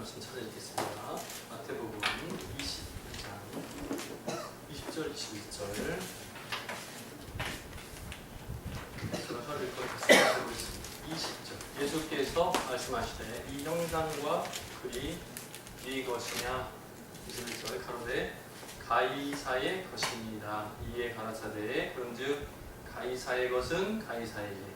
말씀 찾아뵙겠습니다. 마태복음 20장 20절 21절 제가 서로 읽어드리겠습니다. 20절 예수께서 말씀하시되 이 형상과 글이 네 것이냐 21절 가로되 가이사의 것입니다. 이에 가라사대 그런즉 가이사의 것은 가이사에게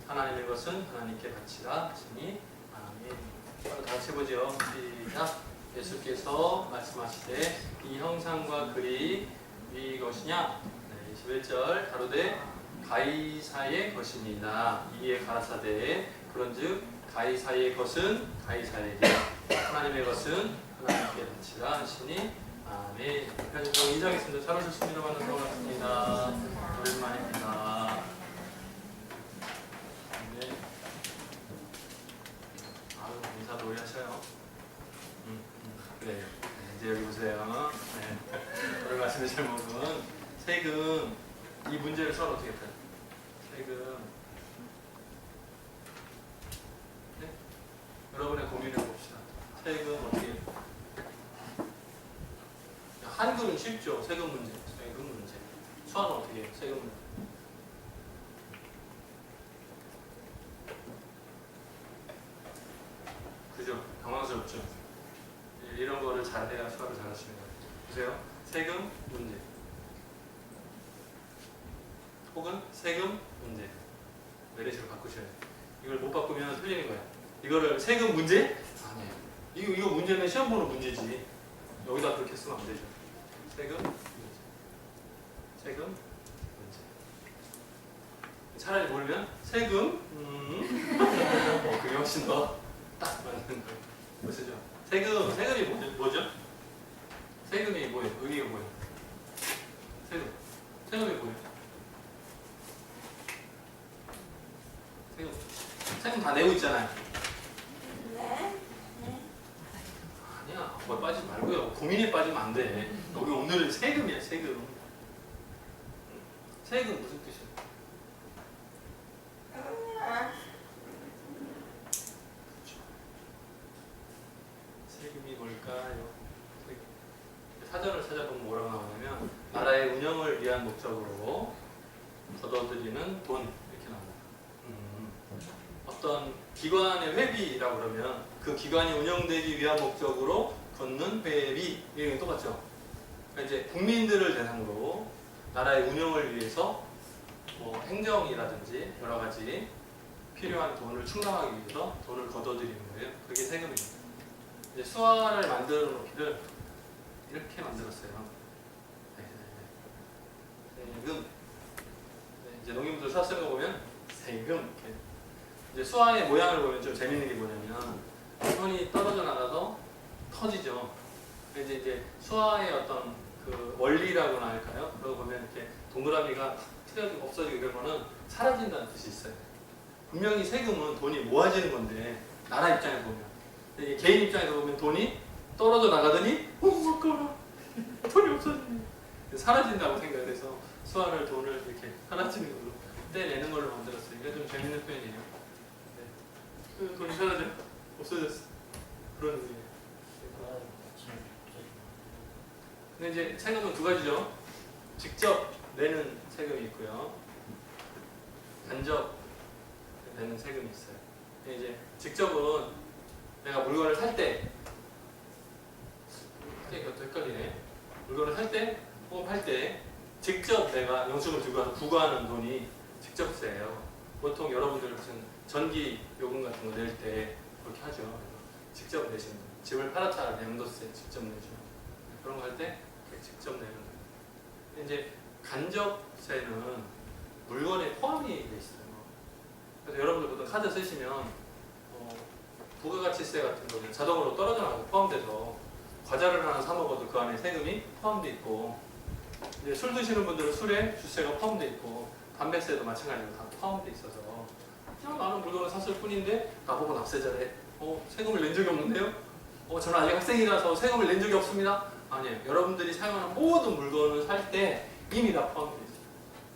하나님의 것은 하나님께 바치라 하시니 아멘. 바로 다 같이 해보죠. 시작. 예수께서 말씀하시되 이 형상과 글이 네 것이냐 21절 가로되 가이사의 것입니다. 이에 가라사대 그런즉 가이사의 것은 가이사에게 하나님의 것은 하나님께 바치라 하시니 아멘. 편집장 인정했습니다. 잘 오셨습니다. 만나서 반갑습니다. 오랜만입니다. 네. 아유, 인사도 오래 하셔요. 그래요. 네, 이제 여기 보세요. 네. 오늘 말씀의 제목은 세금. 이 문제를 서로 어떻게 할까요? 세금. 네? 여러분의 고민을 봅시다. 세금 어떻게? 한글은 쉽죠. 세금 문제. 세금 문제. 수학은 어떻게 해요? 세금 문제. 그죠? 당황스럽죠? 이런 거를 잘해야 수학을 잘하십니다. 보세요. 세금 문제. 혹은 세금 문제. 메리트로 바꾸셔야 돼요. 이걸 못 바꾸면 틀리는 거야. 이거를 세금 문제? 아니에요. 이거 문제는 시험 보는 문제지. 여기다 그렇게 쓰면 안 되죠. 세금 문제. 세금 문제. 차라리 모르면 세금 그게 훨씬 더 딱 맞는 거예요. 보시죠. 세금이 뭐죠? 세금이 뭐예요? 의미가 뭐예요? 세금이 뭐예요? 세금 다 내고 있잖아요. 네. 아니야, 거기 빠지지 말고요. 고민에 빠지면 안 돼. 여기 오늘 세금이야, 세금. 세금 무슨 뜻이야? 세금이 뭘까요? 사전을 찾아보면 뭐라고 나오냐면 나라의 운영을 위한 목적으로 걷어들이는 돈 이렇게 나옵니다. 어떤 기관의 회비라고 그러면 그 기관이 운영되기 위한 목적으로 걷는 회비 이게 똑같죠. 그러니까 이제 국민들을 대상으로 나라의 운영을 위해서 뭐 행정이라든지 여러 가지 필요한 돈을 충당하기 위해서 돈을 걷어들이는 거예요. 그게 세금입니다. 이제 수화를 만들어 놓기를 이렇게 만들었어요. 세금. 네, 이제 농민분들 수화 쓰는 거 보면 세금 이렇게. 이제 수화의 모양을 보면 좀 재밌는 게 뭐냐면 손이 떨어져 나가서 터지죠. 이제 수화의 어떤 그 원리라고나 할까요? 그러고 보면 이렇게 동그라미가 틀어지고 없어지고 이러면은 사라진다는 뜻이 있어요. 분명히 세금은 돈이 모아지는 건데 나라 입장에서 보면. 이게 개인 입장에서 보면 돈이 떨어져 나가더니 아까워라 돈이 없어지네 사라진다고 생각을 해서 수화를 돈을 이렇게 사라지는 걸로 떼내는 걸로 만들었어요. 이게 좀 재밌는 표현이에요. 네. 돈이 사라져 없어졌어 그런 의미예요. 근데 이제 세금은 두 가지죠. 직접 내는 세금이 있고요. 간접 내는 세금이 있어요. 이제 직접은 내가 물건을 살 때, 이것도 헷갈리네. 물건을 살 때, 혹은 팔 때, 직접 내가 영수증을 들고 가서 부과하는 돈이 직접세예요. 보통 여러분들 무슨 전기 요금 같은 거 낼 때 그렇게 하죠. 직접 내시는 분. 집을 팔았다 양도세 직접 내죠. 그런 거 할 때 직접 내는 거예요. 이제 간접세는 물건에 포함이 돼 있어요. 그래서 여러분들 보통 카드 쓰시면 부가가치세 같은 거는 자동으로 떨어져 나가고 포함돼서 과자를 하나 사 먹어도 그 안에 세금이 포함돼 있고 이제 술 드시는 분들은 술에 주세가 포함돼 있고 담배세도 마찬가지로 다 포함돼 있어서 그냥 나는 물건을 샀을 뿐인데 나보고 납세자래. 세금을 낸 적이 없는데요? 저는 아직 학생이라서 세금을 낸 적이 없습니다. 아니에요. 여러분들이 사용하는 모든 물건을 살 때 이미 다 포함돼 있어요.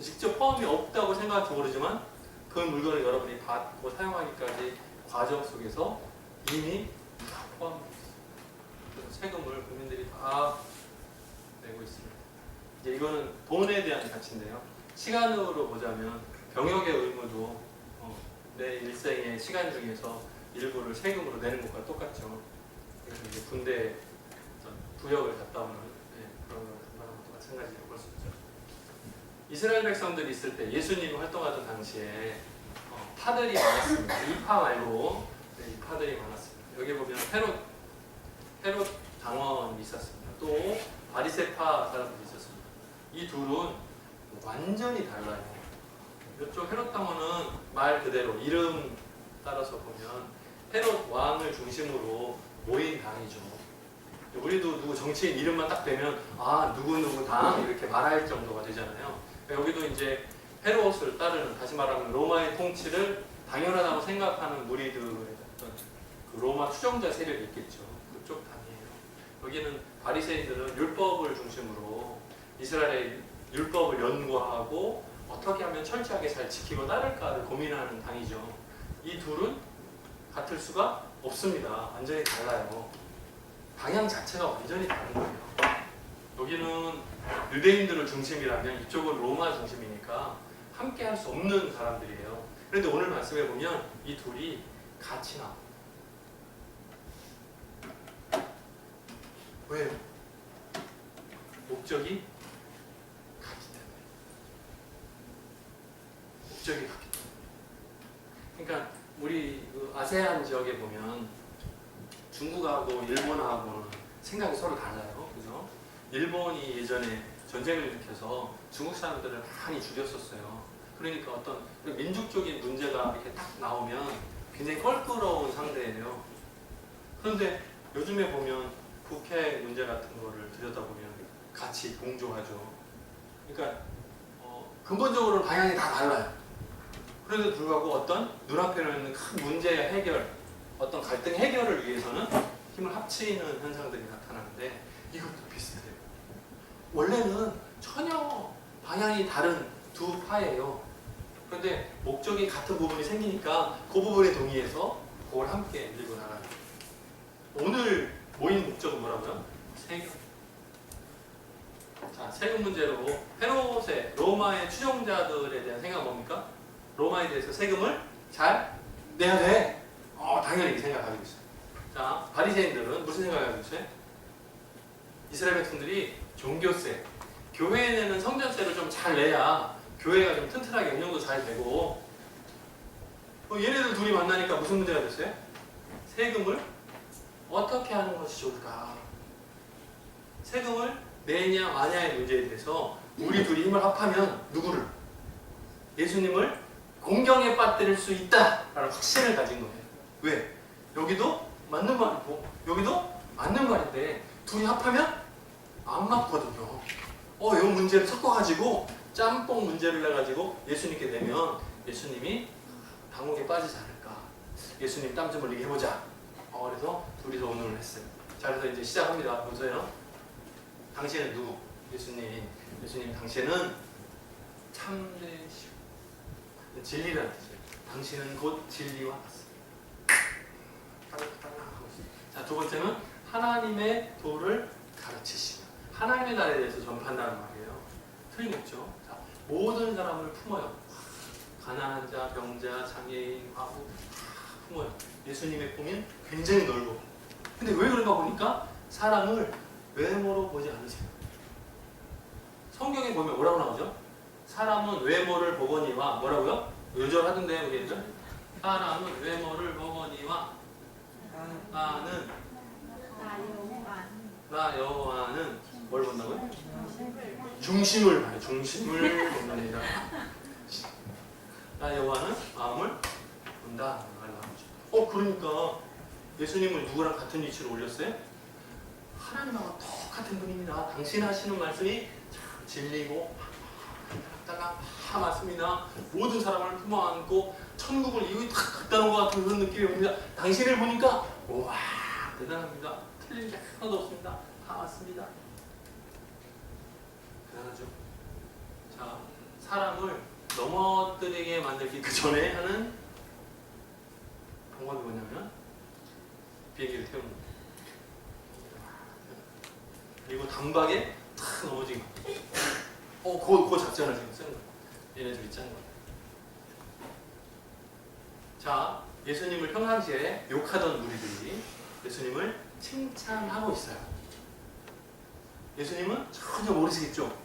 직접 포함이 없다고 생각할지 모르지만 그 물건을 여러분이 받고 사용하기까지 과정 속에서 이미 다 포함돼 있어요. 세금을 국민들이 다 내고 있습니다. 이제 이거는 돈에 대한 가치인데요. 시간으로 보자면 병역의 의무도 내 일생의 시간 중에서 일부를 세금으로 내는 것과 똑같죠. 그래서 이제 군대 부역을 갔다 오는 그런 것과 마찬가지로 볼 수 있죠. 이스라엘 백성들이 있을 때 예수님이 활동하던 당시에 파들이 많았습니다. 이파 말고 이파들이 많았습니다. 여기 보면 헤롯 장원이 있었습니다. 또 바리새파 사람들이 있었습니다. 이 둘은 완전히 달라요. 이쪽 헤롯 장원은 말 그대로 이름 따라서 보면 헤롯 왕을 중심으로 모인 당이죠. 우리도 누구 정치인 이름만 딱 되면 누구 당 이렇게 말할 정도가 되잖아요. 여기도 이제 헤롯을 따르는, 다시 말하면 로마의 통치를 당연하다고 생각하는 무리들의 어떤 그 로마 추종자 세력이 있겠죠. 그쪽 당이에요. 여기는 바리새인들은 율법을 중심으로 이스라엘의 율법을 연구하고 어떻게 하면 철저하게 잘 지키고 따를까를 고민하는 당이죠. 이 둘은 같을 수가 없습니다. 완전히 달라요. 방향 자체가 완전히 다른 거예요. 여기는 유대인들을 중심이라면 이쪽은 로마 중심이니까 함께 할 수 없는 사람들이에요. 그런데 오늘 말씀해 보면 이 둘이 같이 나와요. 왜요? 목적이 같기 때문에. 목적이 같기 때문에. 그러니까 우리 그 아세안 지역에 보면 중국하고 일본하고는 생각이 서로 달라요. 그죠? 일본이 예전에 전쟁을 일으켜서 중국 사람들을 많이 죽였었어요. 그러니까 어떤 민족적인 문제가 이렇게 딱 나오면 굉장히 껄끄러운 상대예요. 그런데 요즘에 보면 북핵 문제 같은 거를 들여다보면 같이 공조하죠. 그러니까 근본적으로는 방향이 다 달라요. 그런데도 불구하고 어떤 눈앞에 있는 큰 문제 해결, 어떤 갈등 해결을 위해서는 힘을 합치는 현상들이 나타나는데 이것도 비슷해요. 원래는 전혀 방향이 다른 두 파예요. 그런데 목적이 같은 부분이 생기니까 그 부분에 동의해서 그걸 함께 밀고 나가요. 오늘 모인 목적은 뭐라고요? 세금. 자, 세금 문제로 헤롯의 로마의 추종자들에 대한 생각은 뭡니까? 로마에 대해서 세금을 잘 내야 돼. 당연히 생각하고 있어요. 자, 바리새인들은 무슨 생각을 하고 있어요? 이스라엘 백성들이 종교세, 교회에 내는 성전세를 좀 잘 내야 교회가 좀 튼튼하게 운영도 잘 되고. 얘네들 둘이 만나니까 무슨 문제가 됐어요? 세금을 어떻게 하는 것이 좋을까? 세금을 내냐 마냐의 문제에 대해서 우리 둘이 힘을 합하면 누구를? 예수님을 공경에 빠뜨릴 수 있다라는 확신을 가진 거예요. 왜? 여기도 맞는 말이고 여기도 맞는 말인데 둘이 합하면 안 맞거든요. 이 문제를 섞어가지고 짬뽕 문제를 내가지고 예수님께 내면 예수님이 감옥에 빠지지 않을까. 예수님 땀 좀 흘리게 해보자. 그래서 둘이서 오늘을 했어요. 자, 그래서 이제 시작합니다. 보세요. 당신은 누구? 예수님 당신은 참되시오. 진리라는 뜻이에요. 당신은 곧 진리와 같습니다. 자, 두 번째는 하나님의 도를 가르치시며 하나님의 나라에 대해서 전파한다는 말이에요. 틀림없죠. 자, 모든 사람을 품어요. 가난한 자, 병자, 장애인, 과부 품어요. 예수님의 꿈은 굉장히 넓어. 근데 왜 그런가 보니까 사람을 외모로 보지 않으세요. 성경에 보면 뭐라고 나오죠? 사람은 외모를 보거니와 뭐라고요? 요절하던데요, 우리 애들? 사람은 외모를 보거니와 나는 나 여호와는 뭘 본다고요? 중심을 봐요. 중심을 본답니다. 나 여호와는 마음을 본다. 그러니까 예수님을 누구랑 같은 위치로 올렸어요? 하나님하고 똑같은 분입니다. 당신 하시는 말씀이 참 진리고 다 맞습니다. 모든 사람을 품어안고 천국을 이루이 딱 갖다 놓은 것 같은 그런 느낌이 옵니다. 당신을 보니까 와 대단합니다. 틀린 게 하나도 없습니다. 다 맞습니다. 대단하죠. 자, 사람을 넘어뜨리게 만들기 그 전에 하는 방법이 뭐냐면 비행기를 태우는 거예요. 그리고 단박에 탁 넘어진 거. 그 작전을 지금 쓰는 거예요. 얘네들이 짜는 거예요. 자, 예수님을 평상시에 욕하던 무리들이 예수님을 칭찬하고 있어요. 예수님은 전혀 모르시겠죠?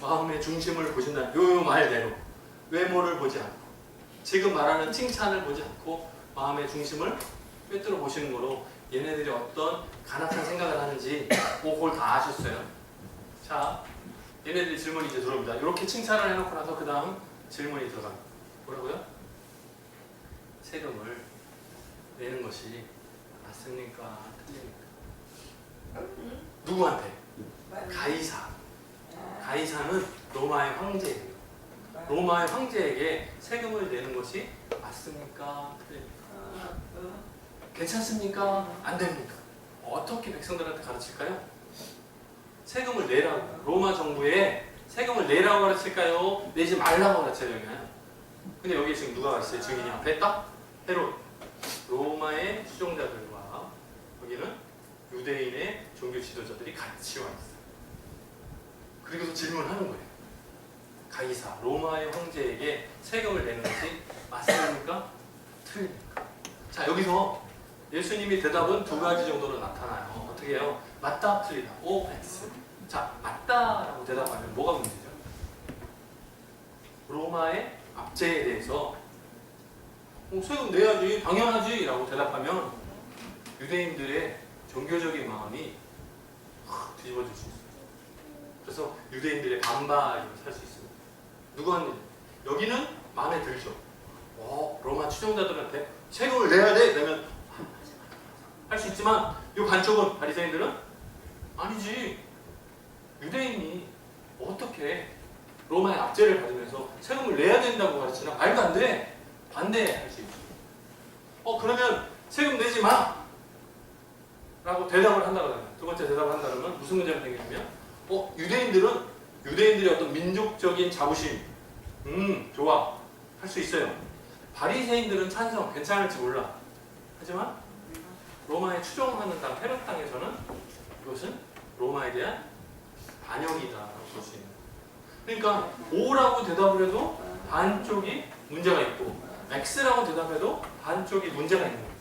마음의 중심을 보신다는 요 말대로 외모를 보지 않고 지금 말하는 칭찬을 보지 않고 마음의 중심을 꿰뚫어 보시는 거로 얘네들이 어떤 간악한 생각을 하는지 그걸 다 아셨어요. 자, 얘네들이 질문이 이제 들어옵니다. 이렇게 칭찬을 해놓고 나서 그 다음 질문이 들어갑니다. 뭐라고요? 세금을 내는 것이 맞습니까? 틀립니까? 누구한테? 가이사. 가이사는 로마의 황제예요. 로마의 황제에게 세금을 내는 것이 맞습니까? 틀립니까? 괜찮습니까? 안 됩니까? 어떻게 백성들한테 가르칠까요? 세금을 내라고. 로마 정부에 세금을 내라고 가르칠까요? 내지 말라고 가르쳐야 근데 여기 지금 누가 가르쳐요? 증인이 앞에 딱 헤롯. 로마의 추종자들과 여기는 유대인의 종교 지도자들이 같이 와 있어요. 그리고서 질문하는 거예요. 가이사, 로마의 황제에게 세금을 내는 것이 맞습니까? 틀립니까? 자, 여기서 예수님이 대답은 두 가지 정도로 나타나요. 어떻게 해요? 맞다, 틀리다. O, X. 자, 맞다라고 대답하면 뭐가 문제죠? 로마의 압제에 대해서 세금 내야지, 당연하지 라고 대답하면 유대인들의 종교적인 마음이 뒤집어질 수 있어요. 그래서 유대인들의 반발이 살 수 있습니다. 누구한테? 여기는 마음에 들죠. 로마 추종자들한테 세금을 내야 돼! 그러면 할 수 있지만 이 반쪽은 바리새인들은 아니지. 유대인이 어떻게 로마의 압제를 받으면서 세금을 내야 된다고 가르치나? 말도 안 돼. 반대할 수 있죠. 그러면 세금 내지 마! 라고 대답을 한다면 두 번째 대답을 한다면 무슨 문제가 생기냐면 유대인들의 어떤 민족적인 자부심 좋아 할 수 있어요. 바리새인들은 찬성 괜찮을지 몰라. 하지만 로마에 추종하는 당 헤롯 당에서는 이것은 로마에 대한 반역이다라고 볼 수 있는 거예요. 그러니까 O라고 대답을 해도 반쪽이 문제가 있고 X라고 대답해도 반쪽이 문제가 있는 거예요.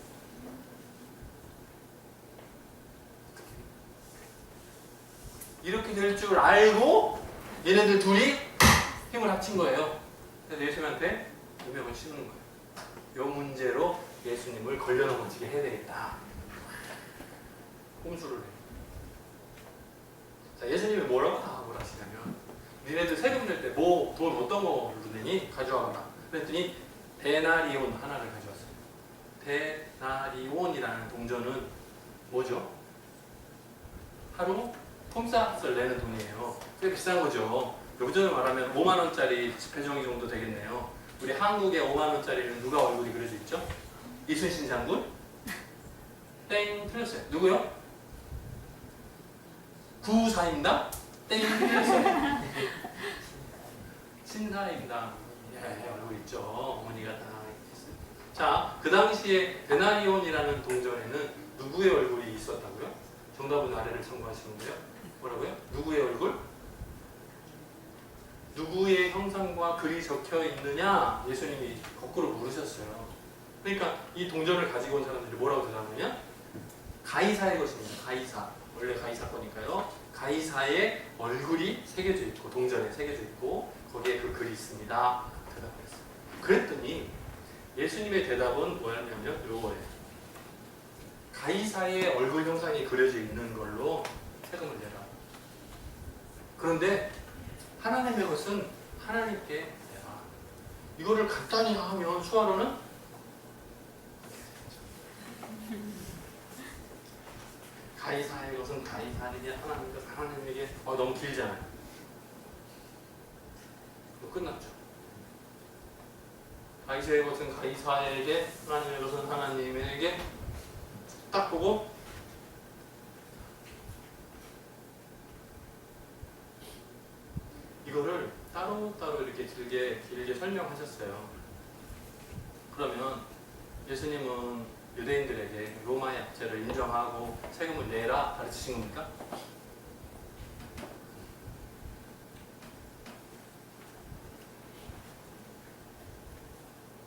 이렇게 될 줄 알고 얘네들 둘이 힘을 합친 거예요. 그래서 예수님한테 누명을 씌우는 거예요. 이 문제로 예수님을 걸려넘어지게 해야 되겠다. 꼼수를 해요. 자, 예수님이 뭐라고 답을 하시냐면 니네들 세금 낼 때 돈 어떤 거 내니? 가져와라. 그랬더니 데나리온 하나를 가져왔어요. 데나리온이라는 동전은 뭐죠? 하루 폼값을 내는 돈이에요. 꽤 비싼 거죠. 요즘으로 말하면 5만 원짜리 지폐종이 정도 되겠네요. 우리 한국의 5만 원짜리는 누가 얼굴이 그려져 있죠? 이순신 장군? 땡 틀렸어요. 누구요? 구사임당? 땡 틀렸어요. 신사임당 얼굴 있죠. 어머니가 다 있어요. 자, 그 당시에 데나리온이라는 동전에는 누구의 얼굴이 있었다고요? 정답은 아래를 참고하시면 돼요. 뭐라고요? 누구의 얼굴? 누구의 형상과 글이 적혀 있느냐? 예수님이 거꾸로 물으셨어요. 그러니까 이 동전을 가지고 온 사람들이 뭐라고 대답하냐? 가이사의 것입니다. 가이사. 원래 가이사 거니까요. 가이사의 얼굴이 새겨져 있고 동전에 새겨져 있고 거기에 그 글이 있습니다. 대답했어요. 그랬더니 예수님의 대답은 뭐였냐면 요거예요. 가이사의 얼굴 형상이 그려져 있는 걸로 세금을 내라. 그런데 하나님의 것은 하나님께 내라. 이거를 간단히 하면 수화로는 가이사의 것은 가이사에게 하나님의 것 하나님에게 너무 길잖아요. 끝났죠. 가이사의 것은 가이사에게 하나님의 것은 하나님에게 딱 보고 이거를 따로따로 이렇게 길게 설명하셨어요. 그러면 예수님은 유대인들에게 로마의 약제를 인정하고 세금을 내라 가르치신 겁니까?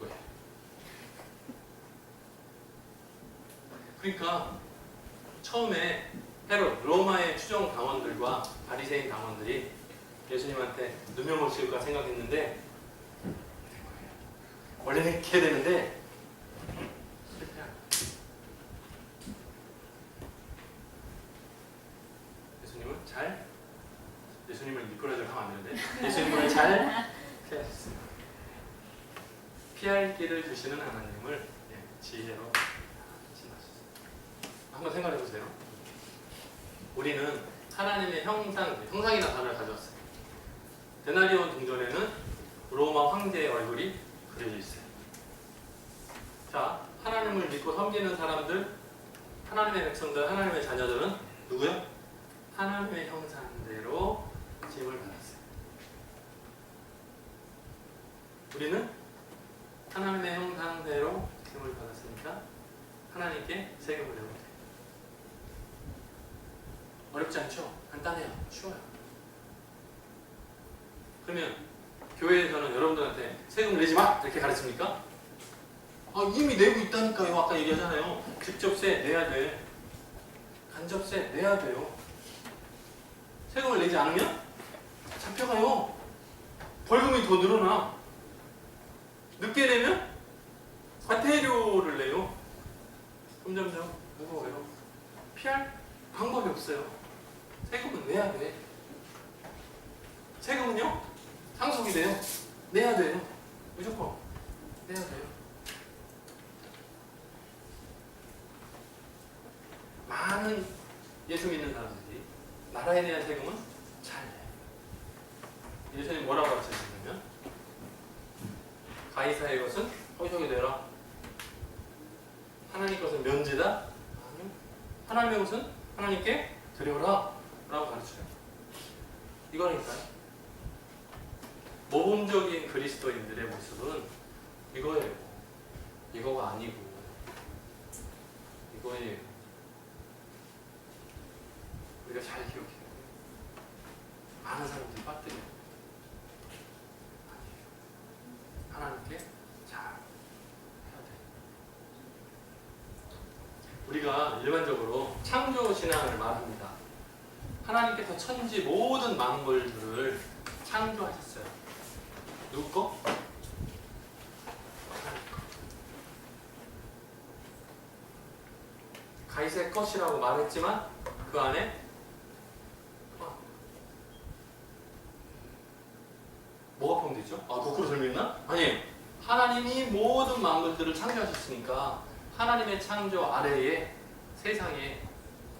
왜? 그러니까 처음에 헤롯 로마의 추종 당원들과 바리새인 당원들이 예수님한테 누명을 씌울까 생각했는데 원래는 이렇게 해야 되는데 예수님을 미꾸라지로 하면 안 되는데 예수님을 잘 피하셨어요. 피할 길을 주시는 하나님을 지혜로 지나셨어요. 한번 생각해 보세요. 우리는 하나님의 형상이라는 단어를 가져왔어요. 데나리온 동전에는 로마 황제의 얼굴이 그려져 있어요. 자, 하나님을 믿고 섬기는 사람들, 하나님의 백성들, 하나님의 자녀들은 누구요? 하나님의 형상대로 짐을 받았어요. 우리는 하나님의 형상대로 짐을 받았으니까 하나님께 세금을 내면 돼요. 어렵지 않죠? 간단해요. 쉬워요. 그러면 교회에서는 여러분들한테 세금 내지 마! 이렇게 가르칩니까? 이미 내고 있다니까요. 아까 얘기하잖아요. 직접세 내야 돼. 간접세 내야 돼요. 세금을 내지 않으면 잡혀가요. 벌금이 더 늘어나. 늦게 내면 과태료를 내요. 점점점 무거워요. 피할 방법이 없어요. 세금은 내야 돼. 세금은요? 상속이 돼요. 내야 돼요. 무조건 내야 돼요. 많은 예수 믿는 사람들이 나라에 대한 세금은 잘 내요. 예수님 뭐라고 가르치셨냐면 가이사의 것은 허격이 되라. 하나님 것은 면제다. 아니요. 하나님의 것은 하나님께 드려라 라고 가르쳐요. 이거니까요. 모범적인 그리스도인들의 모습은 이거예요. 이거가 아니고 이거예요. 우리가 잘 기억해야 돼요. 많은 사람들이 빠뜨려요. 하나님께 잘 해야 돼요. 우리가 일반적으로 창조신앙을 말합니다. 하나님께서 천지 모든 만물들을 창조하셨어요. 누구 거? 하나님 거. 가이사의 것이라고 말했지만 그 안에 뭐가 포함되어 있죠? 거꾸로 설명했나? 아니에요. 하나님이 모든 만물들을 창조하셨으니까 하나님의 창조 아래에 세상에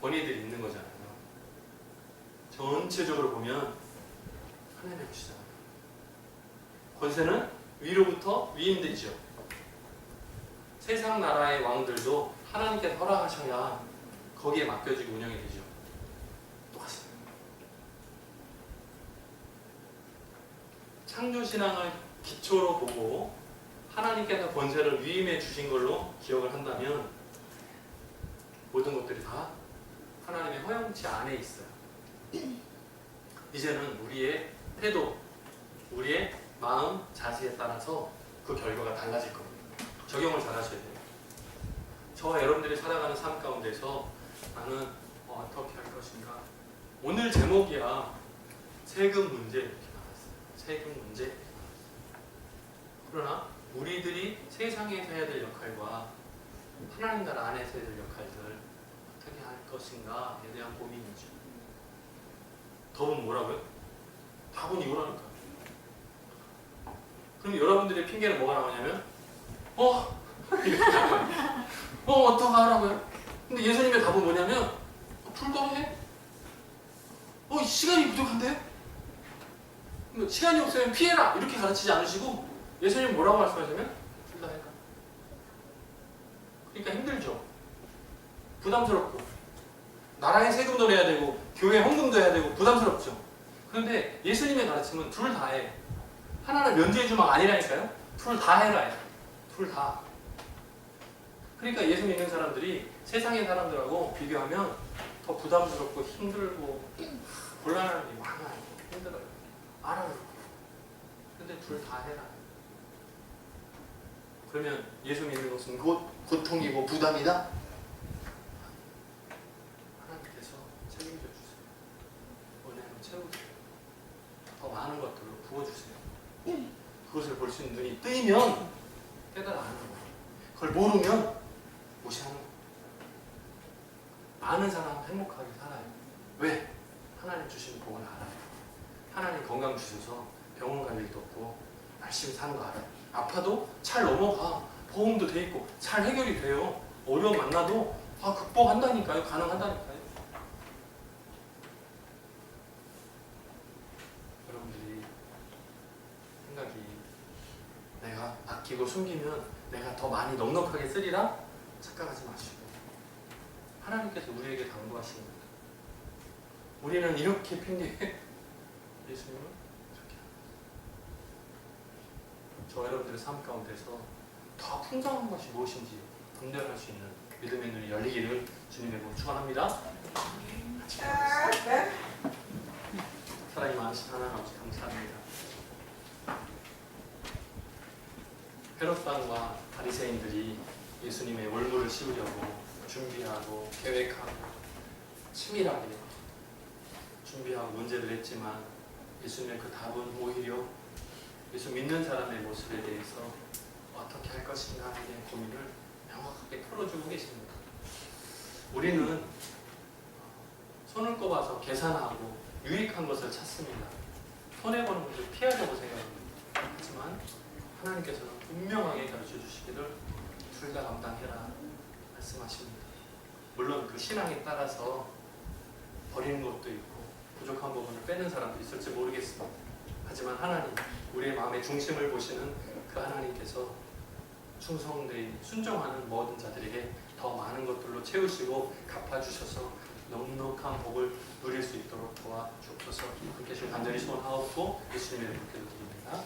권위들이 있는 거잖아요. 전체적으로 보면 하나님의 것이잖아요. 권세는 위로부터 위임되죠. 세상 나라의 왕들도 하나님께 허락하셔야 거기에 맡겨지고 운영이 되죠. 똑같습니다. 창조신앙을 기초로 보고 하나님께서 권세를 위임해 주신 걸로 기억을 한다면 모든 것들이 다 하나님의 허용치 안에 있어요. 이제는 우리의 태도, 우리의 마음, 자세에 따라서 그 결과가 달라질 겁니다. 적용을 잘 하셔야 돼요. 저와 여러분들이 살아가는 삶 가운데서 나는 어떻게 할 것인가. 오늘 제목이야 세금 문제 이렇게 나왔어요. 세금 문제. 그러나 우리들이 세상에서 해야 될 역할과 하나님 나라 안에서 해야 될 역할들을 어떻게 할 것인가에 대한 고민이죠. 답은 뭐라고요? 답은 이거라니까. 그럼 여러분들의 핑계는 뭐가 나오냐면 이렇게 나와요. 어떡하라고요? 근데 예수님의 답은 뭐냐면 둘 다 해. 시간이 부족한데? 시간이 없으면 피해라 이렇게 가르치지 않으시고 예수님 뭐라고 말씀하시냐면 둘 다 해라. 그러니까 힘들죠. 부담스럽고 나라의 세금도 내야 되고 교회 헌금도 해야 되고 부담스럽죠. 그런데 예수님의 가르침은 둘 다 해. 하나는 면제해주면 아니라니까요. 둘 다 해라. 둘 다. 그러니까 예수 믿는 사람들이 세상의 사람들하고 비교하면 더 부담스럽고 힘들고 곤란한 일이 많아요. 힘들어요. 알아요. 근데 둘 다 해라. 그러면 예수 믿는 것은 곧 고통이고 부담이다? 하나님께서 책임져 주세요. 은혜로 채우세요. 더 많은 것들로 부어주세요. 그것을 볼 수 있는 눈이 뜨이면 깨달아 아는 거예요. 그걸 모르면 무시하는 거예요. 아는 사람은 행복하게 살아요. 왜? 하나님 주신 복을 알아요. 하나님 건강 주셔서 병원 갈 일도 없고 열심히 사는 거 알아요. 아파도 잘 넘어가. 보험도 돼 있고 잘 해결이 돼요. 어려움 만나도 극복한다니까요. 가능한다니까요. 여러분들이 생각이 내가 아끼고 숨기면 내가 더 많이 넉넉하게 쓰리라 착각하지 마시고 하나님께서 우리에게 당부하시는 겁니다. 우리는 이렇게 핑계 예수님은 이렇게 저 여러분들의 삶 가운데서 더 풍성한 것이 무엇인지 분별할 수 있는 믿음의 눈이 열리기를 주님의 이름으로 축원합니다. 같이 기도하겠습니다. 사랑이 많으신 하나님 아버지 감사합니다. 헤롯당과 바리새인들이 예수님의 월물을 씌우려고 준비하고 계획하고 치밀하게 준비하고 문제를 냈지만 예수님의 그 답은 오히려 예수 믿는 사람의 모습에 대해서 어떻게 할 것인가 하는 고민을 명확하게 풀어주고 계십니다. 우리는 손을 꼽아서 계산하고 유익한 것을 찾습니다. 손해보는 것을 피하려고 생각합니다. 하지만 하나님께서는 분명하게 가르쳐 주시기를 둘 다 감당해라 말씀하십니다. 물론 그 신앙에 따라서 버리는 것도 있고 부족한 부분을 빼는 사람도 있을지 모르겠습니다. 하지만 하나님, 우리의 마음의 중심을 보시는 그 하나님께서 충성되이 순종하는 모든 자들에게 더 많은 것들로 채우시고 갚아주셔서 넉넉한 복을 누릴 수 있도록 도와주옵소서. 함께 주 간절히 소원하옵고 예수님의 이름으로 기도드립니다.